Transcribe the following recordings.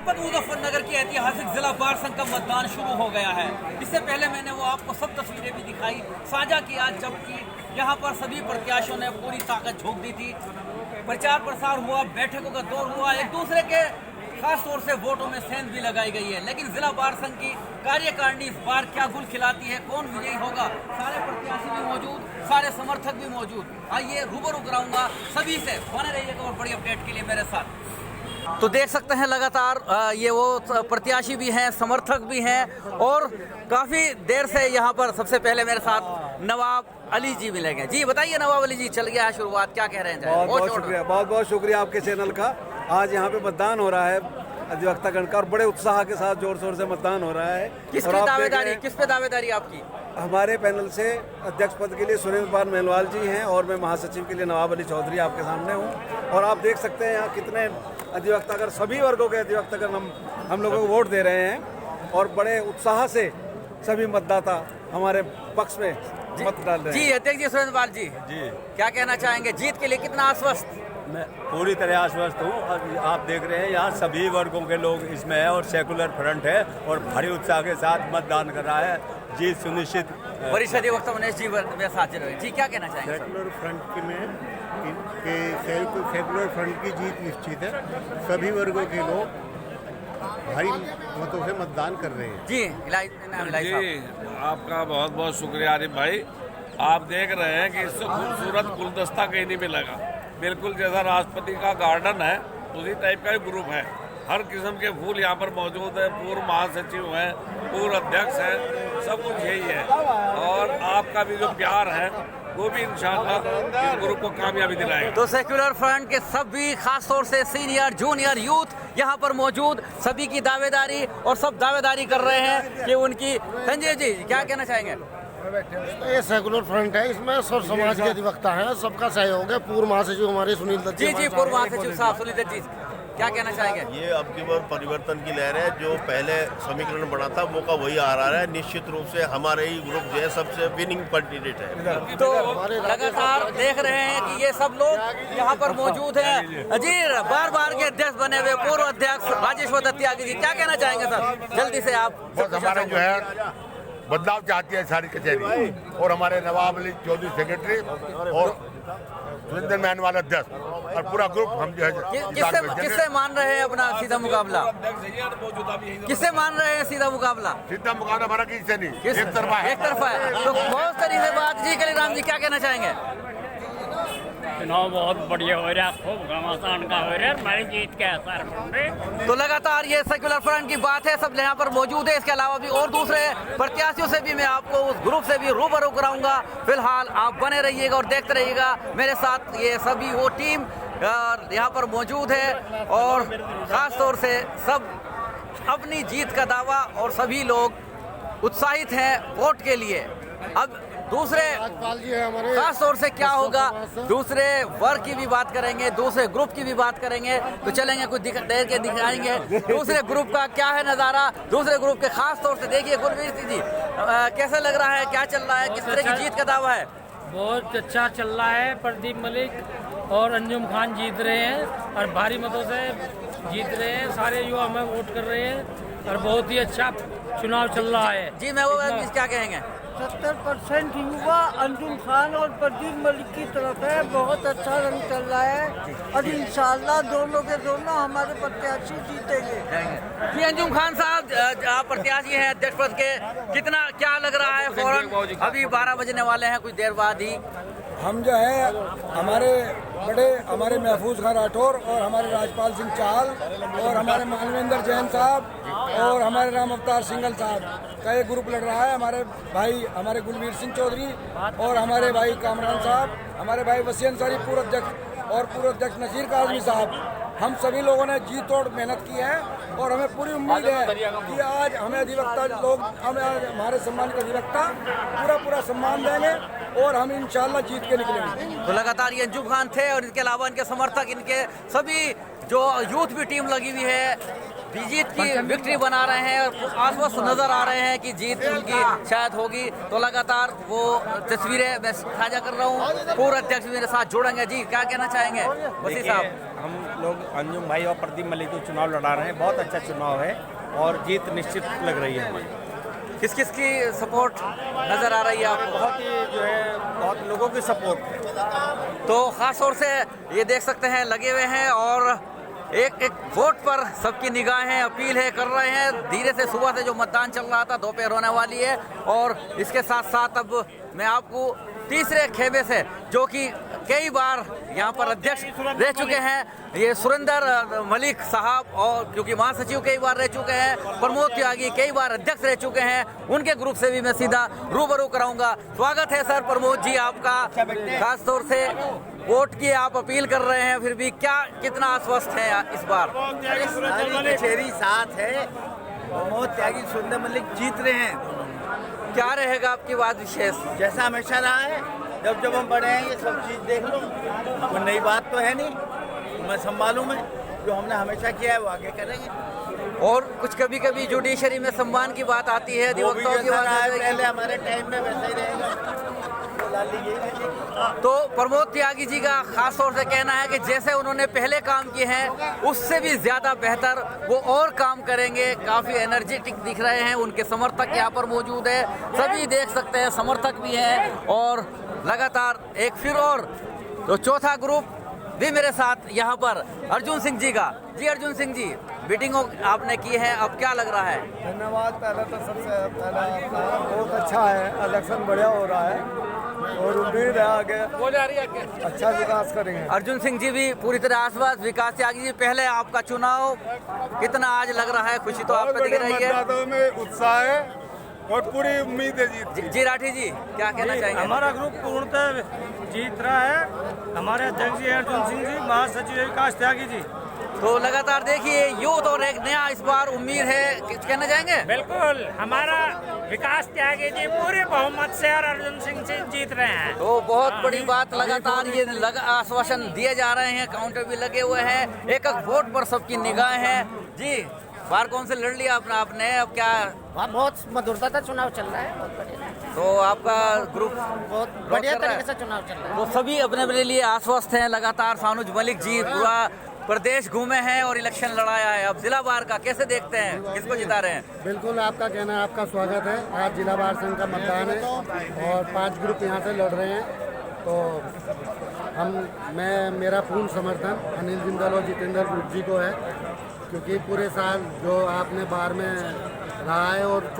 जनपद मुजफ्फरनगर की ऐतिहासिक जिला बार संघ का मतदान शुरू हो गया है। इससे पहले मैंने वो आपको सब तस्वीरें भी दिखाई, साझा किया, जबकि यहाँ पर सभी प्रत्याशियों ने पूरी ताकत झोंक दी थी। प्रचार प्रसार हुआ, बैठकों का दौर हुआ, एक दूसरे के खास तौर से वोटों में सेंध भी लगाई गई है। लेकिन जिला बार संघ की कार्यकारिणी इस बार क्या गुल खिलाती है, कौन विजयी होगा? सारे प्रत्याशी भी मौजूद, सारे समर्थक भी मौजूद। आइए रूबरू कराऊंगा सभी से, बने रहिएगा और बड़ी अपडेट के लिए मेरे साथ। तो देख सकते हैं लगातार ये वो प्रत्याशी भी हैं, समर्थक भी हैं और काफ़ी देर से यहाँ पर सबसे पहले मेरे साथ नवाब अली जी मिलेंगे। जी बताइए नवाब अली जी, चल गया है शुरुआत, क्या कह रहे हैं? बहुत बहुत शुक्रिया आपके चैनल का। आज यहाँ पे मतदान हो रहा है अधिवक्तागण का और बड़े उत्साह के साथ जोर शोर से मतदान हो रहा है। किस पे दावेदारी आपकी? हमारे पैनल से अध्यक्ष पद के लिए सुनील कुमार मेहलवाल जी हैं और मैं महासचिव के लिए नवाब अली चौधरी आपके सामने हूँ। और आप देख सकते हैं यहाँ कितने अधिवक्तागण, सभी वर्गों के अधिवक्तागण हम लोगों को वोट दे रहे हैं और बड़े उत्साह से सभी मतदाता हमारे पक्ष में मत डाल रहे हैं। जी अध्यक्ष जी, सुनील कुमार जी क्या कहना चाहेंगे? जीत के लिए कितना आश्वस्त? मैं पूरी तरह आश्वस्त हूँ। आप देख रहे हैं यहाँ सभी वर्गों के लोग इसमें है और सेकुलर फ्रंट है और भारी उत्साह के साथ मतदान कर रहा है। जीत सुनिश्चित। वरिष्ठ अधिवक्ता मनीष जी मेरे साथ जी, क्या कहना चाहेंगे? सेकुलर फ्रंट में सेकुलर फ्रंट की जीत निश्चित है। सभी वर्गों के लोग भारी मतों से मतदान कर रहे हैं। जी आपका बहुत बहुत शुक्रिया आरिफ भाई। आप देख रहे हैं कि इससे खूबसूरत गुलदस्ता कहीं नहीं मिलेगा। बिल्कुल जैसा राष्ट्रपति का गार्डन है उसी टाइप का ही ग्रुप है। हर किस्म के फूल यहाँ पर मौजूद है। पूर्व महासचिव हैं, पूर्व अध्यक्ष हैं, सब कुछ यही है। और आपका भी जो प्यार है वो भी इंशाअल्लाह इस ग्रुप को कामयाबी दिलाएगा। तो सेक्युलर फ्रंट के सभी खास तौर से सीनियर जूनियर यूथ यहाँ पर मौजूद, सभी की दावेदारी और सब दावेदारी कर रहे हैं कि उनकी। संजय जी क्या कहना चाहेंगे? ये सेकुलर फ्रंट है, इसमें सब समाज के अधिवक्ता हैं, सबका सहयोग है। पूर्व महासचिव हमारे सुनील दत्त जी पूर्व महासचिव साहब सुनील दत्त जी क्या कहना चाहेंगे? ये अब की बार परिवर्तन की लहर है। जो पहले समीकरण बना था वो का वही आ रहा है। निश्चित रूप से हमारे ही ग्रुप जो है सबसे विनिंग कैंडिडेट है। तो लगातार देख रहे हैं कि ये सब लोग यहाँ पर मौजूद हैं। जी बार के अध्यक्ष बने हुए पूर्व अध्यक्ष राजेश्वर दत्तियागी जी क्या कहना चाहेंगे सर? जल्दी से आप। हमारा जो है बदलाव चाहती है सारी कचहरी और हमारे नवाब अली चौधरी सेक्रेटरी और सुरेंद्र मेहनवाल अध्यक्ष और पूरा ग्रुप हम जो है किससे मान रहे हैं अपना सीधा मुकाबला? किससे मान रहे हैं सीधा मुकाबला? सीधा मुकाबला हमारा किससे नहीं, एक तरफा है। तो बहुत सारी से बात जी कलीराम जी क्या कहना चाहेंगे? चुनाव बहुत बढ़िया हो रहा है, खूब घमासान का हो रहा है, हमारी जीत के आसार होंगे। तो लगातार ये सेक्युलर फ्रंट की बात है, सब यहाँ पर मौजूद है। इसके अलावा भी और दूसरे प्रत्याशियों से भी मैं आपको उस ग्रुप से भी रूबरू कराऊंगा। फिलहाल आप बने रहिएगा और देखते रहिएगा मेरे साथ। ये सभी वो टीम यहाँ पर मौजूद है और खास तौर से सब अपनी जीत का दावा और सभी लोग उत्साहित हैं वोट के लिए। अब दूसरे खास तौर से क्या होगा, दूसरे वर्ग की भी बात करेंगे, दूसरे ग्रुप की भी बात करेंगे। तो चलेंगे कुछ देर के दिखाएंगे दूसरे ग्रुप का क्या है नज़ारा। दूसरे ग्रुप के खास तौर से देखिए गुरवीर सिंह जी कैसा लग रहा है, क्या चल रहा है, किस तरह की जीत का दावा है? बहुत अच्छा चल रहा है। प्रदीप मलिक और अंजुम खान जीत रहे हैं और भारी मतों से जीत रहे हैं। सारे युवा हमें वोट कर रहे हैं और बहुत ही अच्छा चुनाव चल रहा है। जी मैं वो क्या कहेंगे? 70% युवा अंजुम खान और प्रदीप मलिक की तरफ है। बहुत अच्छा रंग चल रहा है और इंशाल्लाह दोनों के दोनों हमारे प्रत्याशी जीतेंगे। जी अंजुम खान साहब आप प्रत्याशी हैं अध्यक्ष पद के, कितना क्या लग रहा है? फौरन अभी 12 बजने वाले हैं, कुछ देर बाद ही हम जो है हमारे महफूज खान राठौर और हमारे राजपाल सिंह चाहल और हमारे मानवेंद्र जैन साहब और हमारे राम अवतार सिंगल साहब का एक ग्रुप लड़ रहा है। हमारे भाई हमारे गुलवीर सिंह चौधरी और हमारे भाई कामरान साहब, हमारे भाई वसीम अंसारी पूर्व अध्यक्ष और पूर्व अध्यक्ष नसीर काजमी साहब, हम सभी लोगों ने जी तोड़ मेहनत की है और हमें पूरी उम्मीद है कि आज हमें अधिवक्ता लोग हमारे सम्मानित अधिवक्ता पूरा सम्मान देंगे और हम इंशाल्लाह जीत के निकलेंगे। तो लगातार ये अंजुम खान थे और इनके अलावा इनके समर्थक, इनके सभी जो यूथ भी टीम लगी हुई है जीत की विक्ट्री बना रहे हैं और आश्वस्त नजर आ रहे हैं कि जीत उनकी शायद होगी। तो लगातार वो तस्वीरें मैं साझा कर रहा हूँ। पूर्व अध्यक्ष मेरे साथ जुड़ेंगे। जी क्या कहना चाहेंगे वसी साहब? हम लोग अंजुम भाई और प्रदीप मलिक को चुनाव लड़ा रहे हैं। बहुत अच्छा चुनाव है और जीत निश्चित लग रही है हमारी। किस किस की सपोर्ट नज़र आ रही है आपको? बहुत ही जो है बहुत लोगों की सपोर्ट है। तो ख़ास तौर से ये देख सकते हैं लगे हुए हैं और एक एक वोट पर सबकी निगाहें अपील है कर रहे हैं। धीरे से सुबह से जो मतदान चल रहा था दोपहर होने वाली है और इसके साथ साथ अब मैं आपको तीसरे खेमे से जो कि कई बार यहाँ पर अध्यक्ष रह चुके हैं, ये सुरेंद्र मलिक साहब, और क्योंकि महासचिव कई बार रह चुके हैं, प्रमोद त्यागी कई बार अध्यक्ष रह चुके हैं, उनके ग्रुप से भी मैं सीधा रूबरू कराऊंगा। स्वागत है सर प्रमोद जी आपका। खास तौर से वोट की आप अपील कर रहे हैं, फिर भी क्या कितना आश्वस्त है इस बार? कचहरी साथ है, प्रमोद त्यागी सुरेंद्र मलिक जीत रहे हैं। क्या रहेगा आपकी बात विशेष? जैसा हमेशा रहा है, जब जब हम बड़े हैं ये सब चीज़ देख लो, कोई नई बात तो है नहीं, मैं संभालूं मैं जो हमने हमेशा किया है वो आगे करेंगे। और कुछ कभी कभी जुडिशरी में सम्मान की बात आती है, अधिवक्ताओं की बात आती है, पहले हमारे टाइम में वैसा ही रहेगा। तो प्रमोद त्यागी जी का खास तौर से कहना है कि जैसे उन्होंने पहले काम किए हैं उससे भी ज्यादा बेहतर वो और काम करेंगे। काफी एनर्जेटिक दिख रहे हैं, उनके समर्थक यहाँ पर मौजूद है, सभी देख सकते हैं, समर्थक भी हैं और लगातार एक फिर और तो चौथा ग्रुप भी मेरे साथ यहाँ पर अर्जुन सिंह जी का। जी अर्जुन सिंह जी, मीटिंग आपने की है, अब क्या लग रहा है? धन्यवाद। पहले तो सबसे पहला बहुत अच्छा है, इलेक्शन बढ़िया हो रहा है और उम्मीद है आगे अच्छा विकास करेंगे। अर्जुन सिंह जी भी पूरी तरह आश्वस्त। विकास त्यागी जी, पहले आपका चुनाव कितना आज लग रहा है? खुशी तो आपको दिख रही है, में उत्साह है और पूरी उम्मीद है जीत। जी राठी जी क्या कहना चाहेंगे? हमारा ग्रुप पूर्णतः जीत रहा है। हमारे अध्यक्ष जी अर्जुन सिंह जी, महासचिव विकास त्यागी जी। तो लगातार देखिए यूथ और एक नया इस बार उम्मीद है, कुछ कहना चाहेंगे? बिल्कुल, हमारा विकास त्यागी जी पूरे बहुमत से और अर्जुन सिंह से जीत रहे हैं। तो बहुत बड़ी बात, लगातार ये आश्वासन दिए जा रहे हैं, काउंटर भी लगे हुए हैं, एक एक वोट पर सबकी निगाह है। जी बार कौन से लड़ लिया आपने, अब क्या? वहाँ बहुत मधुरता का चुनाव चल रहा है, बहुत बढ़िया। तो आपका ग्रुप बहुत बढ़िया तरीके से चुनाव चल रहा है। तो सभी अपने अपने लिए आश्वस्त हैं। लगातार सानुज मलिक जी पूरा प्रदेश घूमे हैं और इलेक्शन लड़ाया है। अब जिला बार का कैसे देखते हैं, किसको जिता रहे हैं? बिल्कुल आपका कहना है, आपका स्वागत है। आज जिला बार संघ का मतदान है और 5 ग्रुप यहाँ से लड़ रहे हैं। तो मेरा पूर्ण समर्थन अनिल जिंदल और जितेंद्र गुट जी को है, क्योंकि पूरे साल जो आपने बार में रहा है और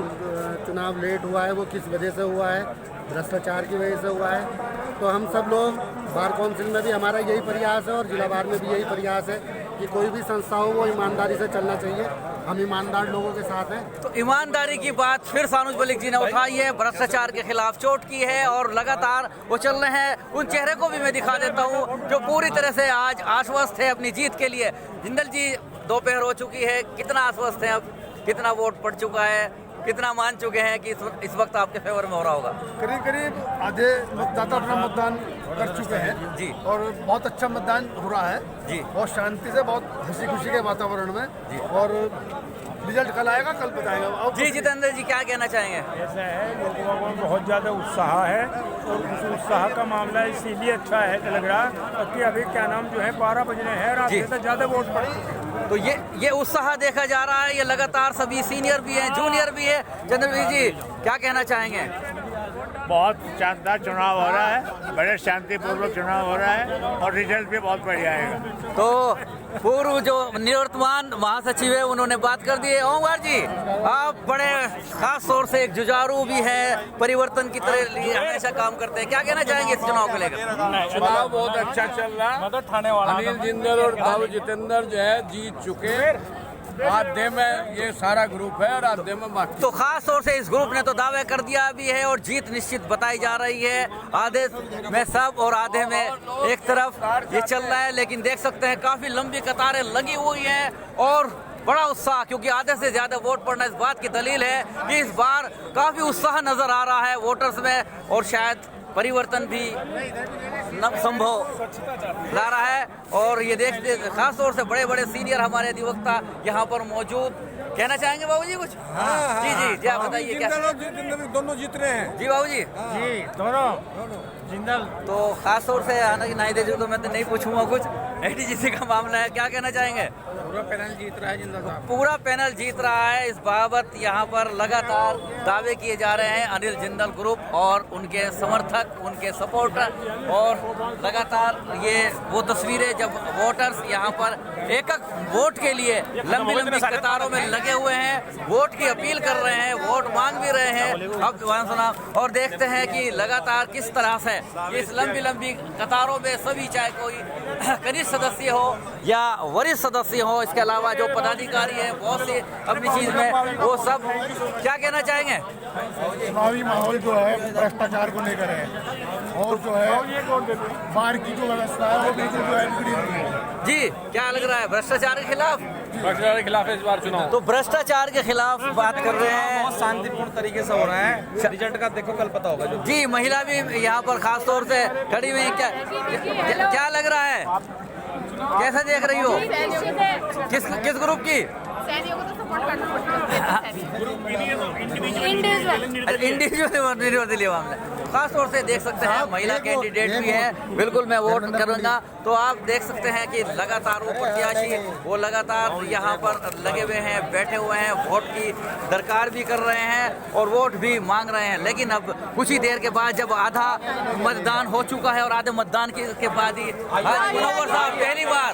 चुनाव लेट हुआ है वो किस वजह से हुआ है, भ्रष्टाचार की वजह से हुआ है। तो हम सब लोग बार काउंसिल में भी हमारा यही प्रयास है और जिला बार में भी यही प्रयास है कि कोई भी संस्था हो वो ईमानदारी से चलना चाहिए। हम ईमानदार लोगों के साथ हैं। तो ईमानदारी की बात फिर सानुज मलिक जी ने उठाई है, भ्रष्टाचार के खिलाफ चोट की है और लगातार वो चल रहे हैं। उन चेहरे को भी मैं दिखा देता हूँ जो पूरी तरह से आज आश्वस्त है अपनी जीत के लिए। जिंदल जी, दोपहर हो चुकी है, कितना आश्वस्त है, अब कितना वोट पड़ चुका है, कितना मान चुके हैं कि इस वक्त आपके फेवर में हो रहा होगा? करीब करीब आधे मतदाता अपना मतदान कर चुके हैं जी, और बहुत अच्छा मतदान हो रहा है जी, बहुत शांति से, बहुत हंसी खुशी के वातावरण में जी। और रिजल्ट कल आएगा, कल बताएगा। जी जितेंद्र जी क्या कहना चाहेंगे? ऐसा है, लोगों में बहुत ज़्यादा उत्साह है और उस उत्साह का मामला इसीलिए अच्छा है लग रहा कि अभी क्या नाम जो है 12 बजने हैं, रात से ज़्यादा वोट पड़ चुके हैं। तो ये उत्साह देखा जा रहा है, ये लगातार सभी सीनियर भी हैं, जूनियर भी है। चंद्रवीर जी क्या कहना चाहेंगे? बहुत शानदार चुनाव हो रहा है, बड़े शांतिपूर्वक चुनाव हो रहा है और रिजल्ट भी बहुत बढ़िया आएगा। तो पूर्व जो निवर्तमान महासचिव है उन्होंने बात कर दी है। ओमकार जी, आप बड़े खास तौर से एक जुझारू भी है, परिवर्तन की तरह हमेशा काम करते हैं, क्या कहना चाहेंगे इस चुनाव को लेकर? चुनाव बहुत अच्छा चल रहा है। अनिल जिंदल और बाबू जितेंद्र जो है जीत चुके। आधे में ये सारा ग्रुप है और आधे में बाकी। तो खास तौर से इस ग्रुप ने तो दावे कर दिया भी है और जीत निश्चित बताई जा रही है। आधे में सब और आधे में एक तरफ ये चल रहा है, लेकिन देख सकते हैं काफी लंबी कतारें लगी हुई हैं और बड़ा उत्साह, क्योंकि आधे से ज्यादा वोट पड़ना इस बात की दलील है कि इस बार काफी उत्साह नजर आ रहा है वोटर्स में और शायद परिवर्तन भी संभव ला रहा है। और ये देखते खास तौर से बड़े बड़े सीनियर हमारे अधिवक्ता यहाँ पर मौजूद, कहना चाहेंगे बाबूजी कुछ? जी जी जी, आप बताइए क्या? दोनों जीत रहे हैं जी बाबूजी। जी दोनों जिंदल। तो खास तौर से हालांकि नहीं दे तो मैं तो नहीं पूछूंगा कुछ, एडीजीसी का मामला है, क्या कहना चाहेंगे? पूरा पैनल जीत रहा है जिंदा साहब। पूरा पैनल जीत रहा है। इस बाबत यहाँ पर लगातार दावे किए जा रहे हैं अनिल जिंदल ग्रुप और उनके समर्थक, उनके सपोर्टर, और लगातार ये वो तस्वीरें जब वोटर्स यहाँ पर एक वोट के लिए लंबी लंबी कतारों में लगे हुए हैं, वोट की अपील कर रहे हैं, वोट मांग भी रहे हैं। अब वहाँ सुना और देखते हैं कि लगातार किस तरह से इस लंबी लंबी कतारों में सभी, चाहे कोई कनिष्ठ सदस्य हो या वरिष्ठ सदस्य हो, इसके अलावा जो पदाधिकारी है बहुत से अपनी चीज में, वो सब क्या कहना चाहेंगे? चुनावी माहौल जो है भ्रष्टाचार को लेकर है, और जो है बाहर की जो व्यवस्था है वो बिल्कुल जो है बिगड़ी हुई है। जी, क्या लग रहा है? भ्रष्टाचार के खिलाफ? भ्रष्टाचार के खिलाफ इस बार चुनाव। तो भ्रष्टाचार के खिलाफ बात कर रहे हैं। बहुत शांतिपूर्ण तरीके से हो रहा है, रिजल्ट का देखो कल पता होगा। जो जी, महिला भी यहाँ पर खास तौर से खड़ी हुई है। क्या लग रहा है? कैसा देख रही हो? किस ग्रुप की? इंडिविजुअल मामला खास तौर से देख सकते हैं, महिला कैंडिडेट भी है। बिल्कुल मैं वोट करूंगा। तो आप देख सकते हैं कि लगातार वो प्रत्याशी वो लगातार यहाँ पर लगे हुए हैं, बैठे हुए हैं, वोट की दरकार भी कर रहे हैं और वोट भी मांग रहे हैं। लेकिन अब कुछ ही देर के बाद जब आधा मतदान हो चुका है और आधे मतदान के बाद ही मुनव्वर साहब पहली बार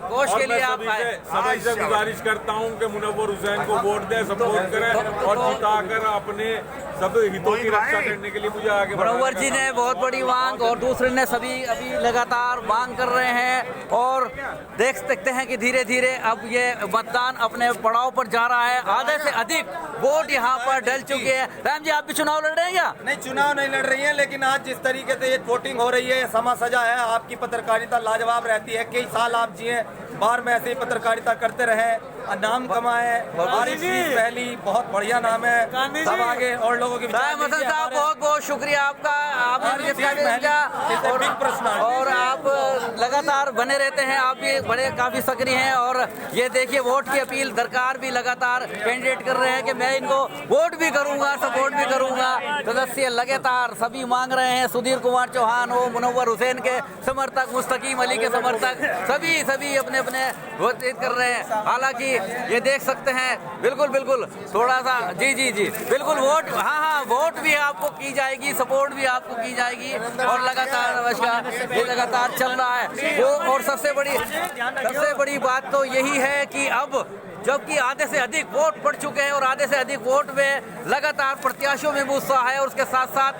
कोष के लिए आप आए। सभी से गुजारिश करता हूँ कि मुनव्वर हुसैन को वोट दें, सपोर्ट करें और जिताकर अपने सब हितों की रक्षा करने के लिए मुझे आगे। मुनव्वर जी ने बहुत बड़ी मांग और दूसरे ने सभी अभी लगातार मांग कर रहे हैं और देख सकते हैं कि धीरे धीरे अब ये मतदान अपने पड़ाव पर जा रहा है। आधे से अधिक वोट यहाँ पर डल चुके हैं। राम जी, आप भी चुनाव लड़ रहे हैं क्या? नहीं, चुनाव नहीं लड़ रही है, लेकिन आज जिस तरीके से ये वोटिंग हो रही है, समा सजा है। आपकी पत्रकारिता लाजवाब रहती है, कई साल आप जिए, बाहर में ऐसे ही पत्रकारिता करते रहे, नाम कमाए। पहली बहुत बढ़िया नाम है, सब आगे और लोगों की साहब बहुत बहुत शुक्रिया आपका, आपने प्रश्न और आप लगातार बने रहते हैं, आप भी बड़े काफी सक्रिय हैं। और ये देखिए वोट की अपील दरकार भी लगातार कैंडिडेट कर रहे हैं कि मैं इनको वोट भी करूंगा, सपोर्ट भी करूंगा। सदस्य लगातार सभी मांग रहे हैं, सुधीर कुमार चौहान हो, मुनव्वर हुसैन के समर्थक, मुस्तकीम अली के समर्थक, सभी अपने अपने वोट कर रहे हैं। हालांकि ये देख सकते हैं बिल्कुल थोड़ा सा जी बिल्कुल वोट, हाँ वोट भी आपको की जाएगी, सपोर्ट भी आपको की जाएगी और लगातार नमस्कार ये लगातार चल रहा है वो। और सबसे बड़ी बात तो यही है कि अब जबकि आधे से अधिक वोट पड़ चुके हैं और आधे से अधिक वोट में लगातार प्रत्याशियों में भी उत्साह है और उसके साथ साथ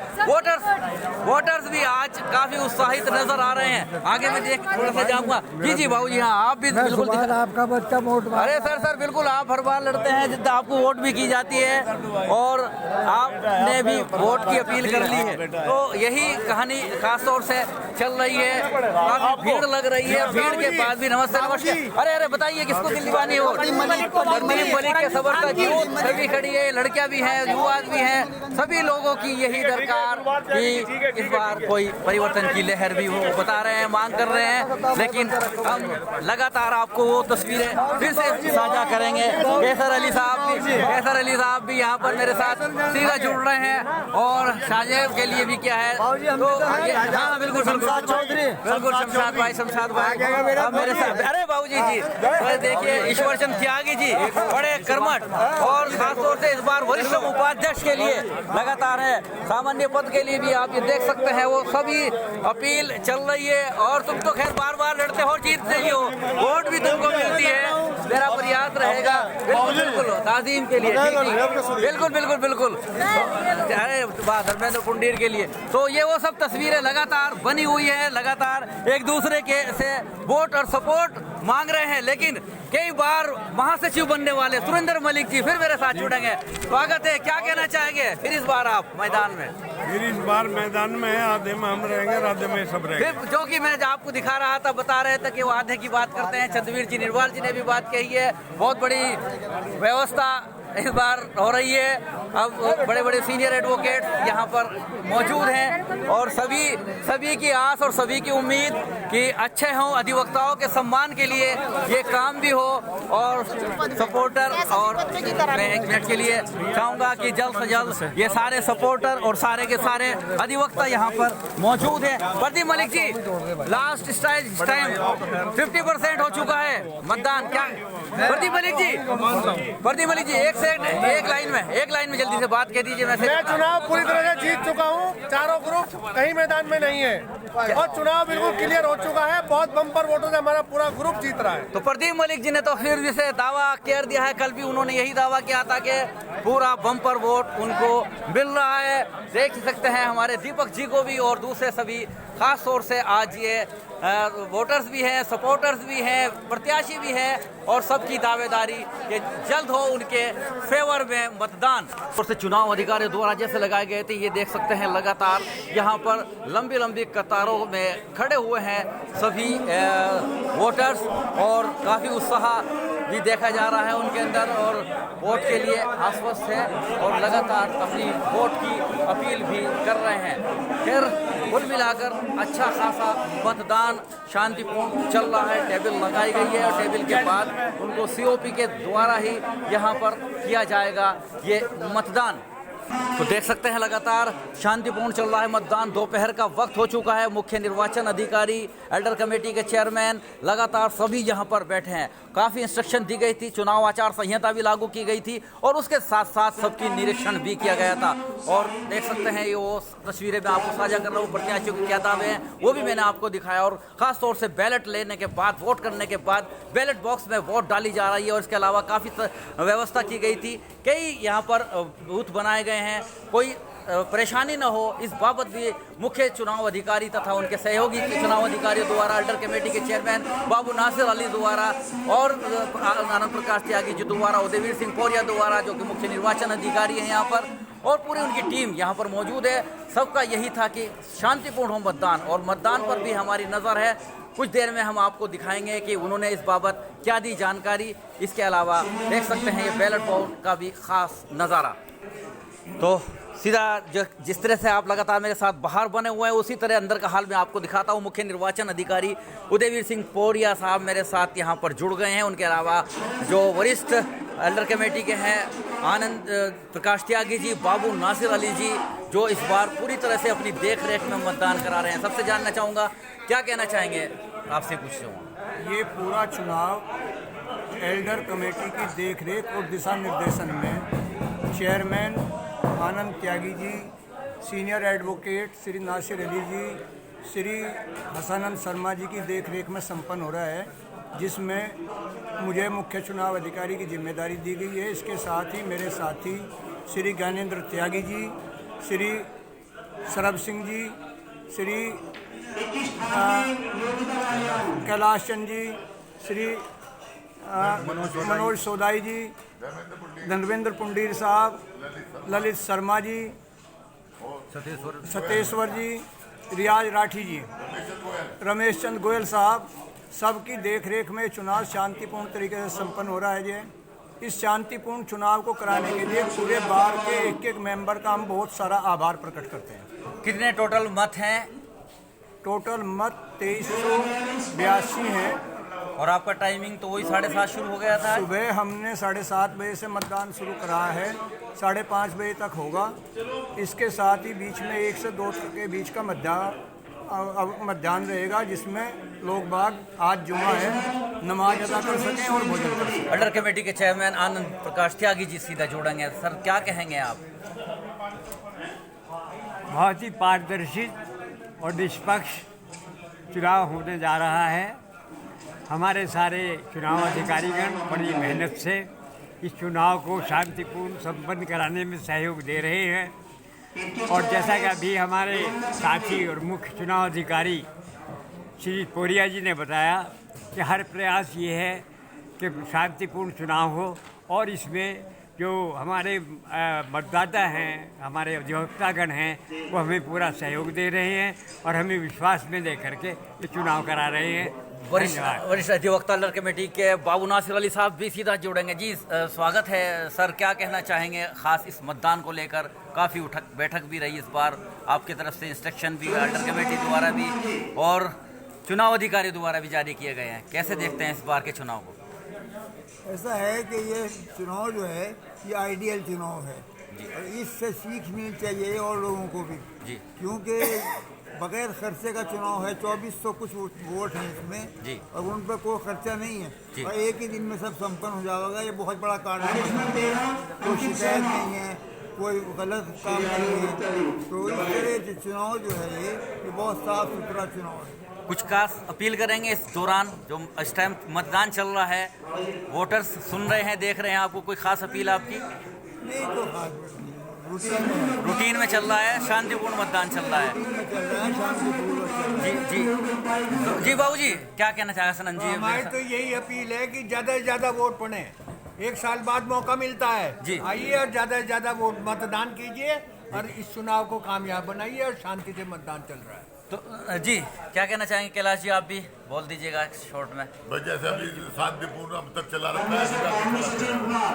वोटर्स भी आज काफी उत्साहित नजर आ रहे हैं। आगे मैं देख थोड़ा सा जाऊंगा। जी बाबू जी, हाँ आप भी बिल्कुल आपका बच्चा वोट, अरे सर बिल्कुल आप हर बार लड़ते हैं, जितना आपको वोट भी की जाती है और आपने भी वोट की अपील कर ली है। तो यही कहानी खास तौर से चल रही है, काफी भीड़ लग रही है। भीड़ के बाद भी नमस्ते। अरे बताइए किसको दिल दीवानी हो? मलिक के समर्थक सभी खड़ी है, लड़कियां भी हैं, युवा भी हैं, सभी लोगों की यही दरकार कि इस बार कोई परिवर्तन की लहर भी वो बता रहे हैं, मांग कर रहे हैं। लेकिन हम लगातार आपको वो तस्वीरें फिर से साझा करेंगे। कैसर अली साहब भी यहाँ पर मेरे साथ सीधा जुड़ रहे हैं और शाहजेब के लिए भी क्या है तो हाँ बिल्कुल शमशाद भाई मेरे साथ। अरे बाबू जी देखिए ईश्वर चंद त्यागी जी बड़े कर्मठ और खासतौर से इस बार वरिष्ठ उपाध्यक्ष के लिए लगातार है, सामान्य पद के लिए भी आप ये देख सकते हैं वो सभी अपील चल रही है। और तुम तो खैर बार लड़ते हो, जीत रही हो, वोट भी तुमको मिलती है, मेरा प्रयास रहेगा बिल्कुल ताजीम के लिए। बिल्कुल अरे धर्मेंद्र कुंडीर के लिए। तो ये वो सब तस्वीरें लगातार बनी हुई है, लगातार एक दूसरे के से वोट और सपोर्ट मांग रहे हैं। लेकिन कई बार महासचिव बनने वाले सुरेंद्र मलिक जी फिर मेरे साथ जुड़ेंगे। स्वागत है, क्या कहना चाहेंगे फिर इस बार आप मैदान में? फिर इस बार मैदान में है, आधे में हम रहेंगे, आधे में सब रहेंगे। जो कि मैं आपको दिखा रहा था, बता रहे थे कि वो आधे की बात करते हैं। चंद्रवीर जी निर्वाल जी ने भी बात कही है, बहुत बड़ी व्यवस्था इस बार हो रही है अब बड़े बड़े सीनियर एडवोकेट यहाँ पर मौजूद हैं और सभी की आस और सभी की उम्मीद कि अच्छे हों, अधिवक्ताओं के सम्मान के लिए ये काम भी हो। और सपोर्टर और मैं एक मिनट के लिए चाहूँगा कि जल्द से जल्द ये सारे सपोर्टर और सारे के सारे अधिवक्ता यहाँ पर मौजूद हैं। प्रदीप मलिक जी, लास्ट टाइम 50% हो चुका है मतदान, क्या प्रदीप मलिक जी एक लाइन में जल्दी से बात कह दीजिए। मैं चुनाव पूरी तरह से जीत चुका हूँ, चारों ग्रुप कहीं मैदान में नहीं है और चुनाव बिल्कुल क्लियर हो चुका है। बहुत बम्पर वोटों से हमारा पूरा ग्रुप जीत रहा है। तो प्रदीप मलिक जी ने तो फिर भी से दावा कर दिया है, कल भी उन्होंने यही दावा किया था कि पूरा बम्पर वोट उनको मिल रहा है। देख सकते हैं हमारे दीपक जी को भी और दूसरे सभी खास तौर से आज ये वोटर्स भी हैं, सपोर्टर्स भी हैं, प्रत्याशी भी हैं और सबकी दावेदारी कि जल्द हो उनके फेवर में मतदान। और से चुनाव अधिकारियों द्वारा जैसे लगाए गए थे, ये देख सकते हैं लगातार यहाँ पर लंबी लंबी कतारों में खड़े हुए हैं सभी वोटर्स और काफ़ी उत्साह भी देखा जा रहा है उनके अंदर और वोट के लिए आश्वस्त है और लगातार अपनी वोट की अपील भी कर रहे हैं। फिर कुल मिलाकर अच्छा खासा मतदान शांतिपूर्ण चल रहा है। टेबल लगाई गई है और टेबल के बाद उनको सीओपी के द्वारा ही यहाँ पर किया जाएगा ये मतदान। तो देख सकते हैं लगातार शांतिपूर्ण चल रहा है मतदान। दोपहर का वक्त हो चुका है। मुख्य निर्वाचन अधिकारी, एल्डर कमेटी के चेयरमैन, लगातार सभी यहाँ पर बैठे हैं। काफ़ी इंस्ट्रक्शन दी गई थी, चुनाव आचार संहिता भी लागू की गई थी और उसके साथ साथ सबकी निरीक्षण भी किया गया था। और देख सकते हैं ये वो तस्वीरें मैं आपको साझा कर रहा हूँ, प्रत्याशियों के क्या दावे हैं वो भी मैंने आपको दिखाया। और ख़ास तौर से बैलेट लेने के बाद, वोट करने के बाद बैलेट बॉक्स में वोट डाली जा रही है और इसके अलावा काफ़ी व्यवस्था की गई थी। कई यहाँ पर बूथ बनाए गए हैं, कोई परेशानी न हो इस बाबत भी मुख्य चुनाव अधिकारी तथा उनके सहयोगी चुनाव अधिकारियों द्वारा, अल्डर कमेटी के चेयरमैन बाबू नासिर अली द्वारा और आनंद प्रकाश त्यागी जी द्वारा, उदयवीर सिंह पौरिया द्वारा जो कि मुख्य निर्वाचन अधिकारी हैं यहाँ पर, और पूरी उनकी टीम यहाँ पर मौजूद है। सबका यही था कि शांतिपूर्ण हो मतदान और मतदान पर भी हमारी नज़र है। कुछ देर में हम आपको दिखाएंगे कि उन्होंने इस बाबत क्या दी जानकारी। इसके अलावा देख सकते हैं ये बैलेट बॉक्स का भी खास नज़ारा। तो सीधा जिस तरह से आप लगातार मेरे साथ बाहर बने हुए हैं उसी तरह अंदर का हाल मैं आपको दिखाता हूं। मुख्य निर्वाचन अधिकारी उदयवीर सिंह पौरिया साहब मेरे साथ यहां पर जुड़ गए हैं। उनके अलावा जो वरिष्ठ एल्डर कमेटी के हैं आनंद प्रकाश त्यागी जी, बाबू नासिर अली जी, जो इस बार पूरी तरह से अपनी देख रेख में मतदान करा रहे हैं। सबसे जानना चाहूँगा क्या कहना चाहेंगे, आपसे पूछ रहा हूँ। ये पूरा चुनाव एल्डर कमेटी की देखरेख और दिशा निर्देशन में चेयरमैन आनंद त्यागी जी, सीनियर एडवोकेट श्री नासिर अली जी, श्री हसनानंद शर्मा जी की देखरेख में संपन्न हो रहा है, जिसमें मुझे मुख्य चुनाव अधिकारी की जिम्मेदारी दी गई है। इसके साथ ही मेरे साथी श्री ज्ञानेंद्र त्यागी जी, श्री सरब सिंह जी, श्री कैलाश चंद जी, श्री मनोज सोदाई जी, धनवेंद्र पुंडीर साहब, ललित शर्मा जी, सतेश्वर जी, रियाज राठी जी, रमेश चंद गोयल साहब, सबकी देखरेख में चुनाव शांतिपूर्ण तरीके से संपन्न हो रहा है। जी, इस शांतिपूर्ण चुनाव को कराने के लिए पूरे बार के एक एक मेंबर का हम बहुत सारा आभार प्रकट करते हैं। कितने टोटल मत हैं? टोटल मत 2382 हैं। और आपका टाइमिंग तो वही 7:30 शुरू हो गया था? सुबह हमने 7:30 बजे से मतदान शुरू कराया है, 5:30 बजे तक होगा। इसके साथ ही बीच में 1 से 2 के बीच का मध्याह्न रहेगा, जिसमें लोग बाग आज जुमा है नमाज अदा कर सकें और भोजन कर सकें। अल्डर कमेटी के चेयरमैन आनंद प्रकाश त्यागी जी सीधा जोड़ेंगे। सर क्या कहेंगे आप? बहुत ही पारदर्शी और निष्पक्ष चुनाव होने जा रहा है। हमारे सारे चुनाव अधिकारीगण बड़ी मेहनत से इस चुनाव को शांतिपूर्ण संपन्न कराने में सहयोग दे रहे हैं। और जैसा कि अभी हमारे साथी और मुख्य चुनाव अधिकारी श्री पौरिया जी ने बताया कि हर प्रयास ये है कि शांतिपूर्ण चुनाव हो और इसमें जो हमारे मतदाता हैं, हमारे अधिवक्तागण हैं, वो हमें पूरा सहयोग दे रहे हैं और हमें विश्वास में दे करके ये चुनाव करा रहे हैं। वरिष्ठ अधिवक्ता लड़ कमेटी के बाबू नासिर अली साहब भी सीधा जुड़ेंगे। जी स्वागत है सर, क्या कहना चाहेंगे खास इस मतदान को लेकर? काफ़ी उठक बैठक भी रही इस बार, आपकी तरफ से इंस्ट्रक्शन भी अल्टर कमेटी द्वारा भी और चुनाव अधिकारी द्वारा भी जारी किए गए हैं। कैसे देखते हैं इस बार के चुनाव को? ऐसा है कि ये चुनाव जो है ये आइडियल चुनाव है और इससे सीख मिलनी चाहिए और लोगों को भी जी, क्योंकि बगैर खर्चे का चुनाव है। 2400 कुछ वोट हैं इसमें जी, और उन पर कोई खर्चा नहीं है जी। और एक ही दिन में सब संपन्न हो जाएगा। ये बहुत बड़ा कार्य है, कोई शिकायत नहीं है, कोई गलत काम नहीं है। तो इस तरह चुनाव जो है ये बहुत साफ सुथरा चुनाव है। कुछ खास अपील करेंगे इस दौरान जो इस टाइम मतदान चल रहा है, वोटर्स सुन रहे हैं, देख रहे हैं आपको, कोई खास अपील आपकी? नहीं तो खास रूटीन में चल रहा है, शांतिपूर्ण मतदान चल रहा है। जी जी जी बाबू जी क्या कहना चाहेंगे? सनन जी हमारी तो यही अपील है कि ज़्यादा से ज़्यादा वोट पड़े। 1 साल बाद मौका मिलता है जी, आइए और ज़्यादा से ज़्यादा वोट मतदान कीजिए और इस चुनाव को कामयाब बनाइए और शांति से मतदान चल रहा है। तो जी क्या कहना चाहेंगे? कैलाश जी आप भी बोल दीजिएगा शॉर्ट में। जैसे अभी शांतिपूर्ण अब तक चला रखा है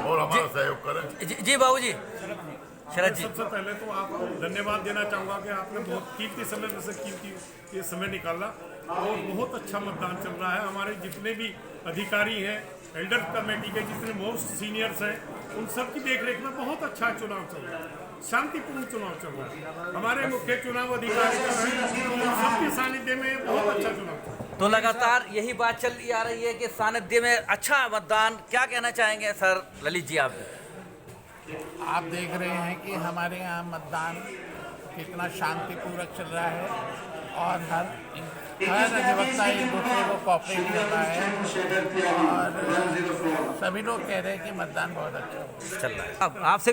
और हमारा सहयोग करें। जी बाबू जी, शरद जी। सबसे पहले तो आपको धन्यवाद देना चाहूँगा कि आपने बहुत कीमती समय में से कीमती ये समय निकाला और बहुत अच्छा मतदान चल रहा है। हमारे जितने भी अधिकारी हैं, एल्डर कमेटी के जितने मोस्ट सीनियर्स हैं, उन सब की देखरेख में बहुत अच्छा चुनाव चल रहा है, शांतिपूर्ण चुनाव चल रहा है। हमारे मुख्य चुनाव अधिकारी जो हैं सबके सानिध्य में बहुत अच्छा चुनाव चल रहा है। तो लगातार यही बात चलती आ रही है कि सानिध्य में अच्छा मतदान। क्या कहना चाहेंगे सर ललित जी आप? आप देख रहे हैं कि हमारे यहाँ मतदान कितना शांतिपूर्वक चल रहा है और हर अधिवक्ता एक दूसरे को कोऑपरेट कर रहा है और सभी लोग कह रहे हैं कि मतदान बहुत अच्छा चल रहा है। अब आपसे